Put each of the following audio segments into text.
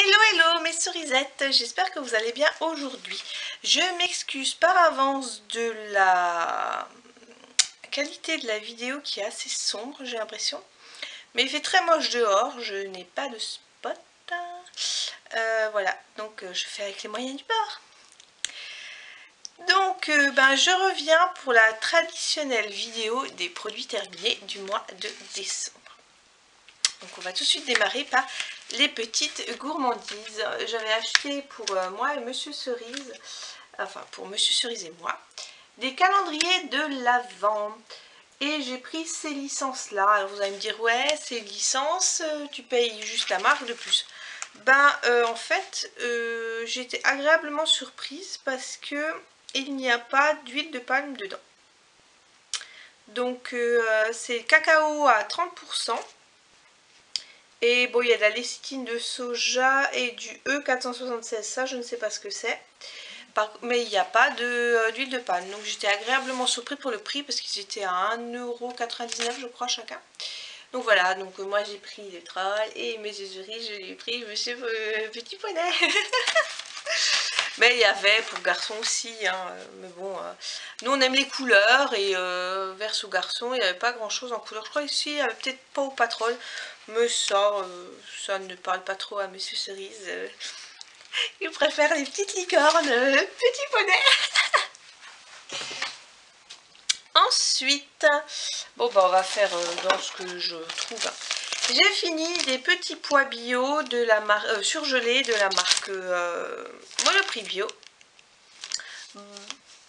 Hello hello mes cerisettes, j'espère que vous allez bien aujourd'hui. Je m'excuse par avance de la qualité de la vidéo qui est assez sombre, j'ai l'impression. Mais il fait très moche dehors, je n'ai pas de spot. Voilà, donc je fais avec les moyens du bord. Donc je reviens pour la traditionnelle vidéo des produits terminés du mois de décembre. Donc on va tout de suite démarrer par les petites gourmandises. J'avais acheté pour moi et Monsieur Cerise, enfin pour Monsieur Cerise et moi, des calendriers de l'Avent. Et j'ai pris ces licences-là. Alors vous allez me dire, ouais, ces licences, tu payes juste la marque de plus. En fait, j'ai été agréablement surprise parce que il n'y a pas d'huile de palme dedans. Donc c'est cacao à 30%. Et bon, il y a de la lécithine de soja et du E476, ça je ne sais pas ce que c'est. Mais il n'y a pas d'huile de palme. Donc j'étais agréablement surpris pour le prix parce qu'ils étaient à 1,99 € je crois chacun. Donc voilà, donc moi j'ai pris les trolls et mes cerises, je l'ai pris Monsieur Petit Poney. Mais il y avait pour garçon aussi, hein, mais bon, nous on aime les couleurs et verse ou garçon, il n'y avait pas grand chose en couleur. Je crois ici, il n'y avait peut-être pas au Patrol, mais ça ne parle pas trop à Monsieur Cerise. Il préfère les petites licornes, Petit Poney. Ensuite, bon on va faire dans ce que je trouve. J'ai fini des petits pois bio de la marque surgelés de la marque Monoprix Bio.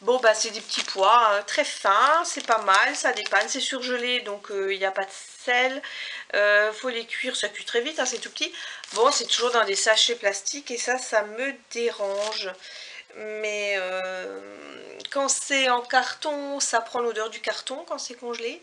Bon c'est des petits pois hein, très fins, c'est pas mal, ça dépanne, c'est surgelé donc il n'y a pas de sel. Faut les cuire, ça cuit très vite, hein, c'est tout petit. Bon c'est toujours dans des sachets plastiques et ça me dérange. Mais quand c'est en carton, ça prend l'odeur du carton quand c'est congelé.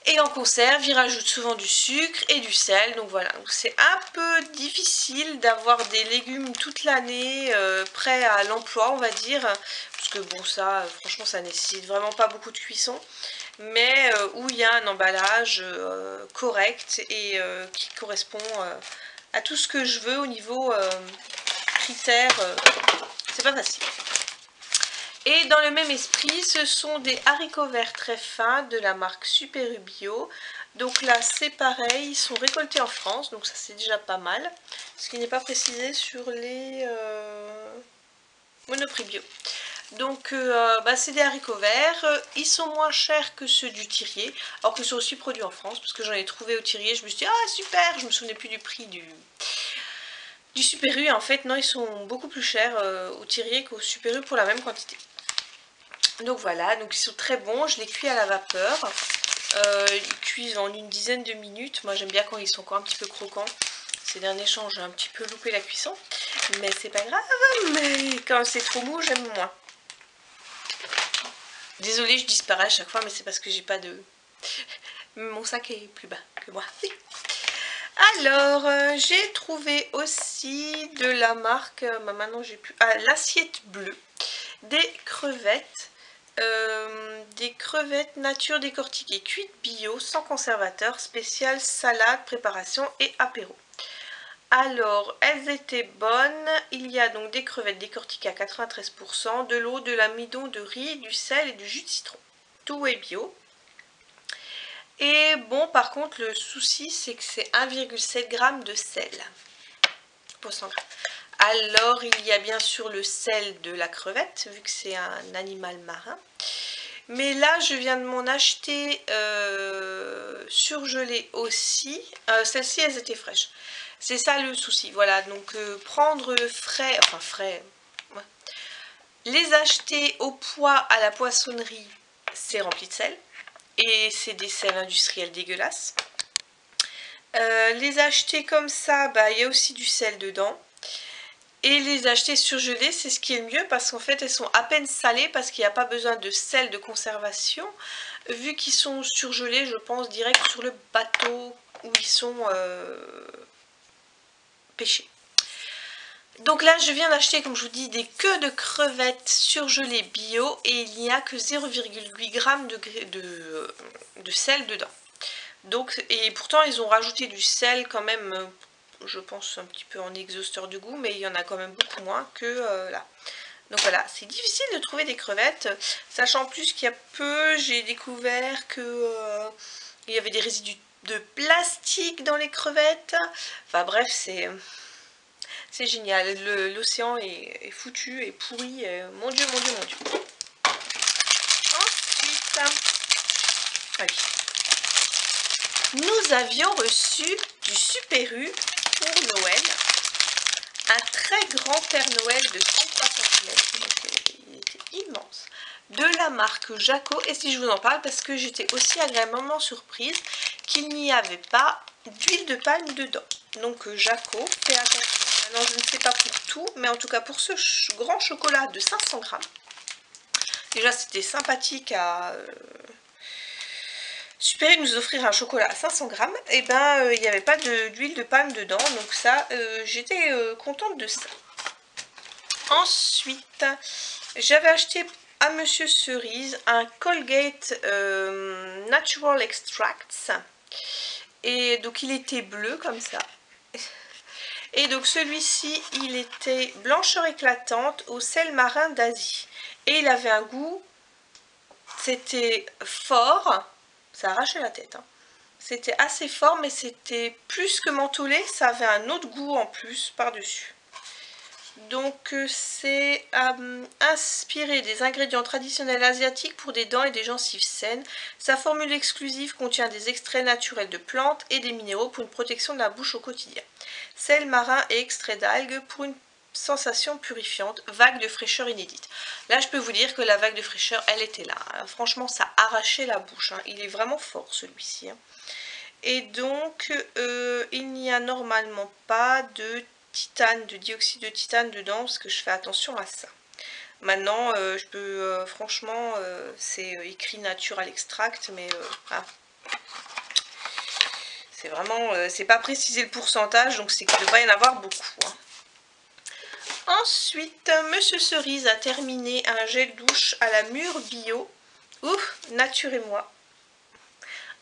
Et en conserve, ils rajoutent souvent du sucre et du sel. Donc voilà, c'est un peu difficile d'avoir des légumes toute l'année prêts à l'emploi, on va dire. Parce que bon, ça, franchement, ça nécessite vraiment pas beaucoup de cuisson. Mais où il y a un emballage correct et qui correspond à tout ce que je veux au niveau critères. C'est pas facile. Et dans le même esprit, ce sont des haricots verts très fins de la marque Super U Bio. Donc là, c'est pareil, ils sont récoltés en France, donc ça c'est déjà pas mal. Ce qui n'est pas précisé sur les Monoprix Bio. Donc c'est des haricots verts, ils sont moins chers que ceux du Thirier, alors qu'ils sont aussi produits en France, parce que j'en ai trouvé au Thirier, je me suis dit, ah super, je me souvenais plus du prix du Super U. En fait, non, ils sont beaucoup plus chers au Thirier qu'au Super U pour la même quantité. Donc voilà, donc ils sont très bons, je les cuis à la vapeur. Ils cuisent en une dizaine de minutes. Moi j'aime bien quand ils sont encore un petit peu croquants. Ces derniers temps j'ai un petit peu loupé la cuisson. Mais c'est pas grave, mais quand c'est trop mou j'aime moins. Désolée je disparais à chaque fois mais c'est parce que j'ai pas de... Mon sac est plus bas que moi. Alors j'ai trouvé aussi de la marque, maintenant j'ai plus... Ah, l'assiette bleue. Des crevettes nature décortiquées cuites bio sans conservateur, spécial salade, préparation et apéro. Alors elles étaient bonnes, il y a donc des crevettes décortiquées à 93%, de l'eau, de l'amidon de riz, du sel et du jus de citron. Tout est bio. Et bon par contre le souci c'est que c'est 1,7 g de sel pour 100 g. Alors il y a bien sûr le sel de la crevette vu que c'est un animal marin. Mais là je viens de m'en acheter surgelé aussi. Celles-ci elles étaient fraîches. C'est ça le souci. Voilà donc prendre frais, enfin frais, ouais. Les acheter au poids à la poissonnerie c'est rempli de sel. Et c'est des sels industriels dégueulasses. Les acheter comme ça, il y a aussi du sel dedans. Et les acheter surgelées, c'est ce qui est le mieux parce qu'en fait elles sont à peine salées parce qu'il n'y a pas besoin de sel de conservation. Vu qu'ils sont surgelés, je pense direct sur le bateau où ils sont pêchés. Donc là je viens d'acheter, comme je vous dis, des queues de crevettes surgelées bio et il n'y a que 0,8 g de sel dedans. Donc, et pourtant ils ont rajouté du sel quand même je pense un petit peu en exhausteur de goût, mais il y en a quand même beaucoup moins que là. Donc voilà, c'est difficile de trouver des crevettes, sachant plus qu'il y a peu, j'ai découvert que il y avait des résidus de plastique dans les crevettes. Enfin bref, c'est génial. L'océan est foutu et pourri. Mon Dieu, mon Dieu, mon Dieu. Ensuite, ah oui. Nous avions reçu du Super U pour Noël. Un très grand Père Noël de 33 cm. Donc il était immense. De la marque Jaco. Et si je vous en parle, parce que j'étais aussi agréablement surprise qu'il n'y avait pas d'huile de palme dedans. Donc Jaco, fais attention. Maintenant, je ne sais pas pour tout, mais en tout cas pour ce grand chocolat de 500 grammes. Déjà, c'était sympathique à Super U nous offrir un chocolat à 500 grammes. Et ben, il n'y avait pas d'huile de palme dedans. Donc ça, j'étais contente de ça. Ensuite, j'avais acheté à Monsieur Cerise un Colgate Natural Extracts. Et donc il était bleu comme ça. Et donc celui-ci, il était blancheur éclatante au sel marin d'Asie. Et il avait un goût, c'était fort, ça arrachait la tête. Hein. C'était assez fort, mais c'était plus que mentholé, ça avait un autre goût en plus par-dessus. Donc c'est inspiré des ingrédients traditionnels asiatiques pour des dents et des gencives saines. Sa formule exclusive contient des extraits naturels de plantes et des minéraux pour une protection de la bouche au quotidien. Sel marin et extrait d'algues pour une sensation purifiante, vague de fraîcheur inédite. Là je peux vous dire que la vague de fraîcheur elle était là. Franchement ça arrachait la bouche. Hein. Il est vraiment fort celui-ci. Hein. Et donc il n'y a normalement pas de titane, de dioxyde de titane dedans parce que je fais attention à ça. Maintenant je peux franchement c'est écrit natural extract mais ah, c'est vraiment c'est pas précisé le pourcentage donc c'est qu'il devrait y en avoir beaucoup. Hein. Ensuite Monsieur Cerise a terminé un gel douche à la mûre bio. Ouf, nature et moi.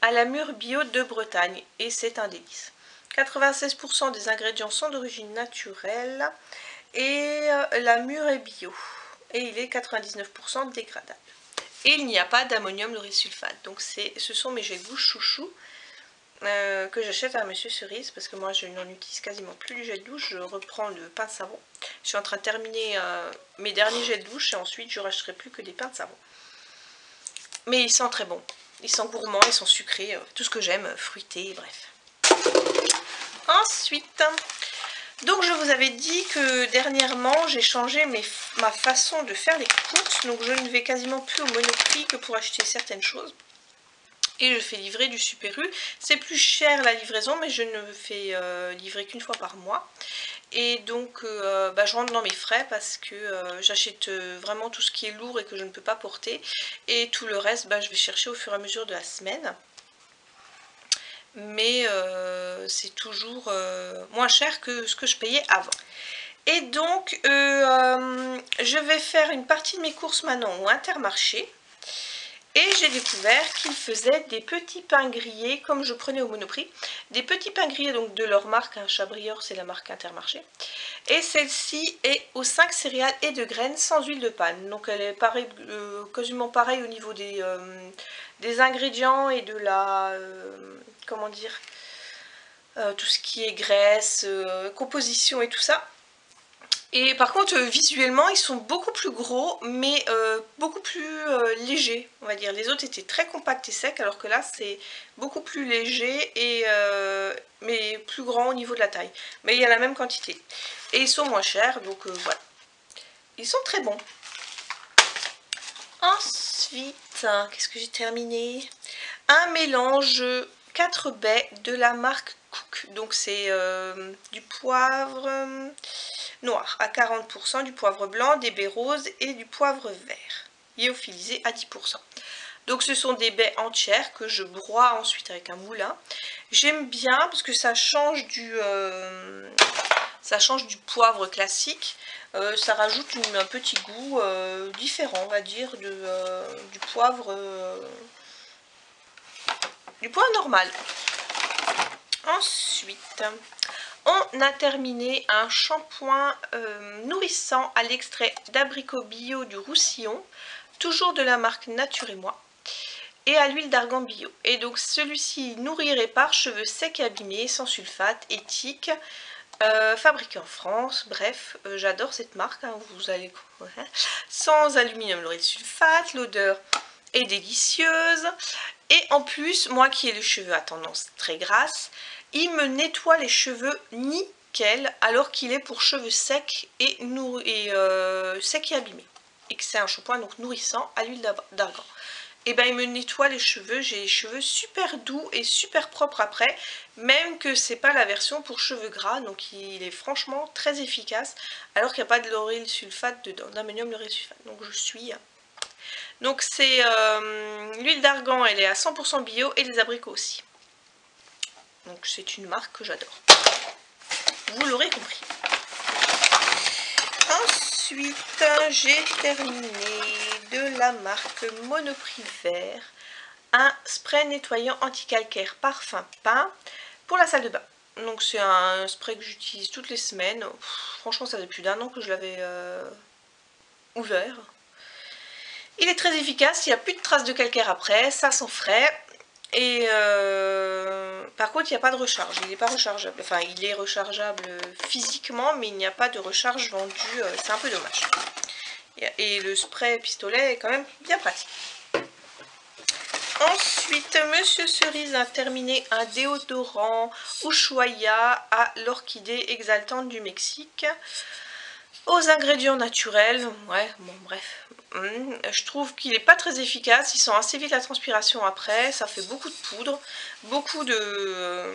À la mûre bio de Bretagne et c'est un délice. 96% des ingrédients sont d'origine naturelle et la mûre est bio et il est 99% dégradable. Et il n'y a pas d'ammonium laurysulfate. Donc ce sont mes gels douche chouchou que j'achète à Monsieur Cerise parce que moi je n'en utilise quasiment plus du gel douche. Je reprends le pain de savon. Je suis en train de terminer mes derniers gels douche et ensuite je ne rachèterai plus que des pains de savon. Mais ils sentent très bon. Ils sont gourmands, ils sont sucrés, tout ce que j'aime, fruité, bref. Ensuite, donc je vous avais dit que dernièrement j'ai changé ma façon de faire les courses. Donc je ne vais quasiment plus au Monoprix que pour acheter certaines choses. Et je fais livrer du Super U. C'est plus cher la livraison, mais je ne fais livrer qu'une fois par mois. Et donc je rentre dans mes frais parce que j'achète vraiment tout ce qui est lourd et que je ne peux pas porter. Et tout le reste, je vais chercher au fur et à mesure de la semaine. Mais c'est toujours moins cher que ce que je payais avant. Et donc je vais faire une partie de mes courses maintenant au Intermarché. Et j'ai découvert qu'ils faisaient des petits pains grillés, comme je prenais au Monoprix. Des petits pains grillés donc de leur marque, hein, Chabrior c'est la marque Intermarché. Et celle-ci est aux 5 céréales et de graines sans huile de palme. Donc elle est pareil, quasiment pareille au niveau des ingrédients et de la... comment dire tout ce qui est graisse, composition et tout ça. Et par contre visuellement ils sont beaucoup plus gros mais beaucoup plus légers on va dire. Les autres étaient très compacts et secs alors que là c'est beaucoup plus léger et mais plus grand au niveau de la taille. Mais il y a la même quantité. Et ils sont moins chers donc voilà. Ils sont très bons. Ensuite, qu'est-ce que j'ai terminé? Un mélange 4 baies de la marque Cook. Donc c'est du poivre... noir à 40%, du poivre blanc, des baies roses et du poivre vert, lyophilisé à 10%. Donc ce sont des baies entières que je broie ensuite avec un moulin. J'aime bien parce que ça change du poivre classique. Ça rajoute un petit goût différent, on va dire, du poivre normal. Ensuite, On a terminé un shampoing nourrissant à l'extrait d'abricot bio du Roussillon, toujours de la marque Nature et Moi, et à l'huile d'argan bio. Et donc celui-ci nourrit et répare cheveux secs et abîmés, sans sulfate, éthique, fabriqué en France. Bref, j'adore cette marque, hein, vous allez sans aluminium lauryl sulfate, l'odeur est délicieuse. Et en plus, moi qui ai les cheveux à tendance très grasse, il me nettoie les cheveux nickel, alors qu'il est pour cheveux secs et, secs et abîmés. Et que c'est un shampoing donc nourrissant à l'huile d'argan. Et ben il me nettoie les cheveux, j'ai les cheveux super doux et super propres après, même que c'est pas la version pour cheveux gras, donc il est franchement très efficace, alors qu'il n'y a pas de lauryl sulfate dedans, d'ammonium lauryl sulfate, donc je suis... Donc c'est l'huile d'argan, elle est à 100% bio et les abricots aussi. Donc c'est une marque que j'adore. Vous l'aurez compris. Ensuite, j'ai terminé de la marque Monoprix Vert un spray nettoyant anti-calcaire parfum peint pour la salle de bain. Donc c'est un spray que j'utilise toutes les semaines. Franchement, ça fait plus d'1 an que je l'avais ouvert. Il est très efficace, il n'y a plus de traces de calcaire après, ça sent frais. Et par contre, il n'y a pas de recharge, il n'est pas rechargeable. Enfin, il est rechargeable physiquement, mais il n'y a pas de recharge vendue, c'est un peu dommage. Et le spray pistolet est quand même bien pratique. Ensuite, Monsieur Cerise a terminé un déodorant Ushuaïa à l'orchidée exaltante du Mexique. Aux ingrédients naturels, ouais, bon bref, je trouve qu'il n'est pas très efficace, il sent assez vite la transpiration après, ça fait beaucoup de poudre, beaucoup de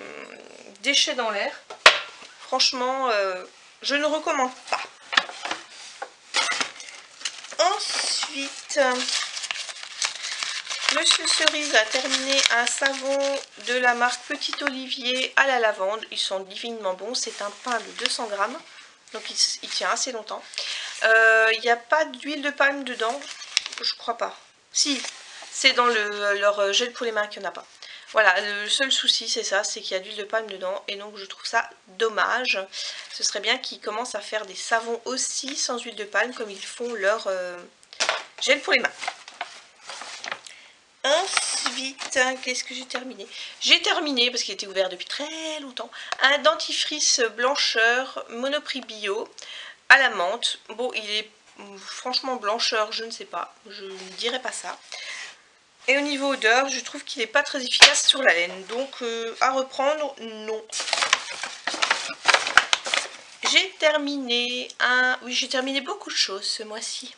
déchets dans l'air. Franchement, je ne recommande pas. Ensuite, Monsieur Cerise a terminé un savon de la marque Petit Olivier à la lavande, ils sont divinement bons, c'est un pain de 200 grammes. Donc il tient assez longtemps. Il n'y a pas d'huile de palme dedans. Je crois pas. Si, c'est dans leur gel pour les mains qu'il n'y en a pas. Voilà, le seul souci c'est ça, c'est qu'il y a de l'huile de palme dedans. Et donc je trouve ça dommage. Ce serait bien qu'ils commencent à faire des savons aussi sans huile de palme comme ils font leur gel pour les mains. Ensuite, qu'est-ce que j'ai terminé? J'ai terminé, parce qu'il était ouvert depuis très longtemps, un dentifrice blancheur Monoprix bio à la menthe. Bon, il est franchement blancheur, je ne sais pas, je ne dirais pas ça. Et au niveau odeur, je trouve qu'il n'est pas très efficace sur la laine, donc à reprendre, non. J'ai terminé oui, j'ai terminé beaucoup de choses ce mois-ci.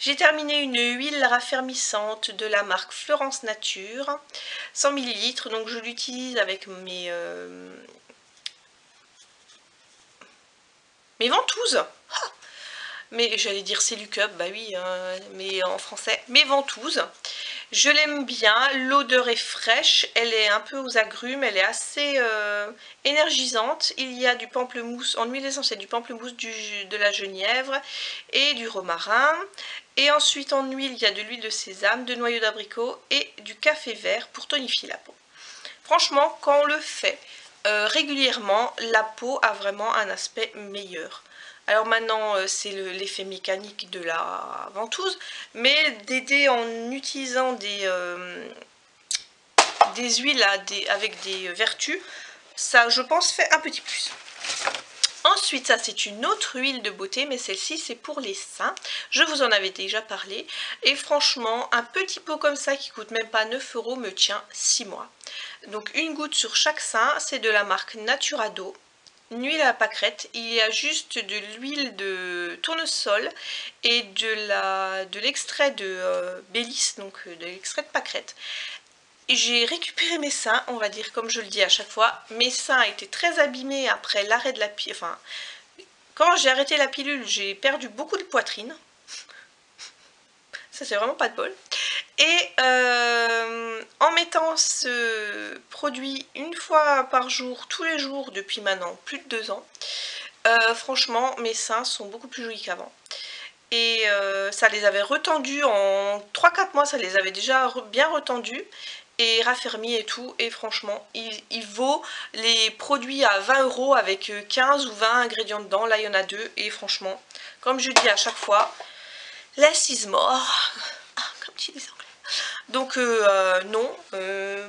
J'ai terminé une huile raffermissante de la marque Florence Nature, 100 ml, donc je l'utilise avec mes ventouses. Ah, mais j'allais dire Cellucup, bah oui, hein, mais en français, mes ventouses. Je l'aime bien, l'odeur est fraîche, elle est un peu aux agrumes, elle est assez énergisante. Il y a du pamplemousse, en huile essentielle, du pamplemousse, de la genièvre et du romarin. Et ensuite en huile, il y a de l'huile de sésame, de noyaux d'abricot et du café vert pour tonifier la peau. Franchement, quand on le fait régulièrement, la peau a vraiment un aspect meilleur. Alors maintenant, c'est l'effet mécanique de la ventouse, mais d'aider en utilisant des huiles avec des vertus, ça, je pense, fait un petit plus. Ensuite, ça c'est une autre huile de beauté, mais celle-ci c'est pour les seins. Je vous en avais déjà parlé. Et franchement, un petit pot comme ça qui coûte même pas 9 € me tient 6 mois. Donc une goutte sur chaque sein, c'est de la marque Naturado. Une huile à la pâquerette, il y a juste de l'huile de tournesol et de l'extrait de Bélis, donc de l'extrait de pâquerette. J'ai récupéré mes seins, on va dire comme je le dis à chaque fois. Mes seins étaient très abîmés après l'arrêt de la pilule. Enfin, quand j'ai arrêté la pilule, j'ai perdu beaucoup de poitrine. Ça, c'est vraiment pas de bol. Et en mettant ce produit une fois par jour, tous les jours, depuis maintenant plus de 2 ans, franchement, mes seins sont beaucoup plus jolis qu'avant. Et ça les avait retendus en 3-4 mois, ça les avait déjà bien retendus. et raffermi et tout, et franchement il vaut les produits à 20 € avec 15 ou 20 ingrédients dedans. Là il y en a 2 et franchement, comme je dis à chaque fois, less is more, comme tu dis anglais. Donc non,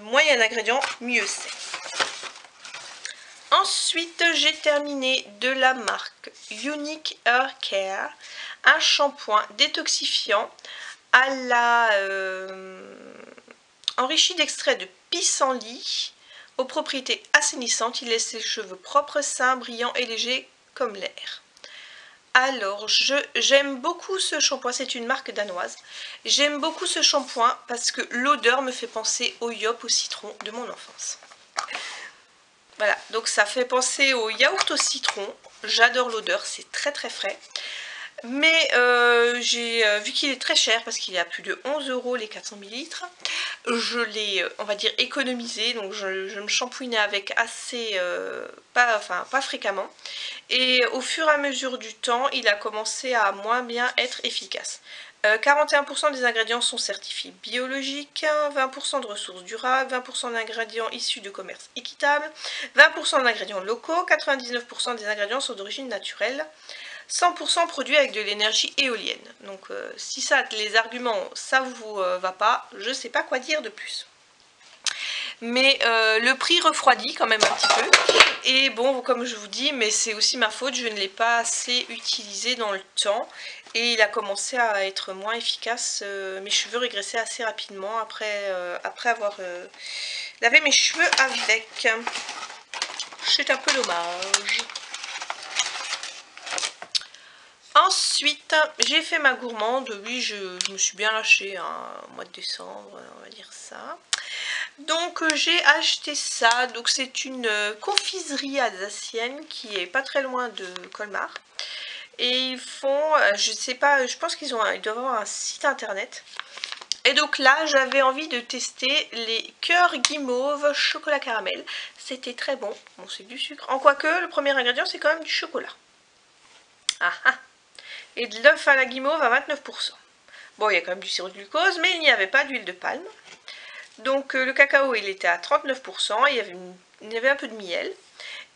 moins il y a d'ingrédients, mieux c'est. Ensuite, j'ai terminé de la marque Unique Hair Care, un shampoing détoxifiant à la enrichi d'extrait de pissenlit aux propriétés assainissantes. Il laisse les cheveux propres, sains, brillants et légers comme l'air. Alors, j'aime beaucoup ce shampoing, c'est une marque danoise. J'aime beaucoup ce shampoing parce que l'odeur me fait penser au yop au citron de mon enfance. Voilà, donc ça fait penser au yaourt au citron. J'adore l'odeur, c'est très très frais. Mais j'ai vu qu'il est très cher parce qu'il y a plus de 11 € les 400 ml. Je l'ai, on va dire, économisé. Donc je me shampouinais avec assez, pas fréquemment. Et au fur et à mesure du temps, il a commencé à moins bien être efficace. 41% des ingrédients sont certifiés biologiques, 20% de ressources durables, 20% d'ingrédients issus de commerce équitable, 20% d'ingrédients locaux, 99% des ingrédients sont d'origine naturelle, 100% produits avec de l'énergie éolienne. Donc si ça, les arguments, ça vous va pas, je sais pas quoi dire de plus. Mais le prix refroidit quand même un petit peu. Et bon, comme je vous dis, mais c'est aussi ma faute, je ne l'ai pas assez utilisé dans le temps. Et il a commencé à être moins efficace. Mes cheveux régressaient assez rapidement après avoir lavé mes cheveux avec. C'est un peu dommage. Ensuite, j'ai fait ma gourmande. Oui, je me suis bien lâchée au mois de décembre, on va dire ça. Donc j'ai acheté ça. Donc c'est une confiserie alsacienne qui est pas très loin de Colmar. Et ils font, je sais pas, je pense qu'ils doivent avoir un site internet. Et donc là, j'avais envie de tester les cœurs guimauve chocolat caramel. C'était très bon. Bon, c'est du sucre. En quoi que, le premier ingrédient, c'est quand même du chocolat. Ah ah. Et de l'œuf à la guimauve à 29%. Bon, il y a quand même du sirop de glucose, mais il n'y avait pas d'huile de palme. Donc le cacao, il était à 39%. Il y avait un peu de miel.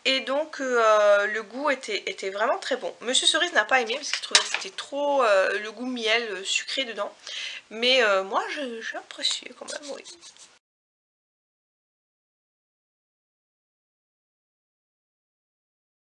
Et donc le goût était vraiment très bon. Monsieur Cerise n'a pas aimé parce qu'il trouvait que c'était trop le goût miel sucré dedans. Mais moi j'ai apprécié quand même, oui.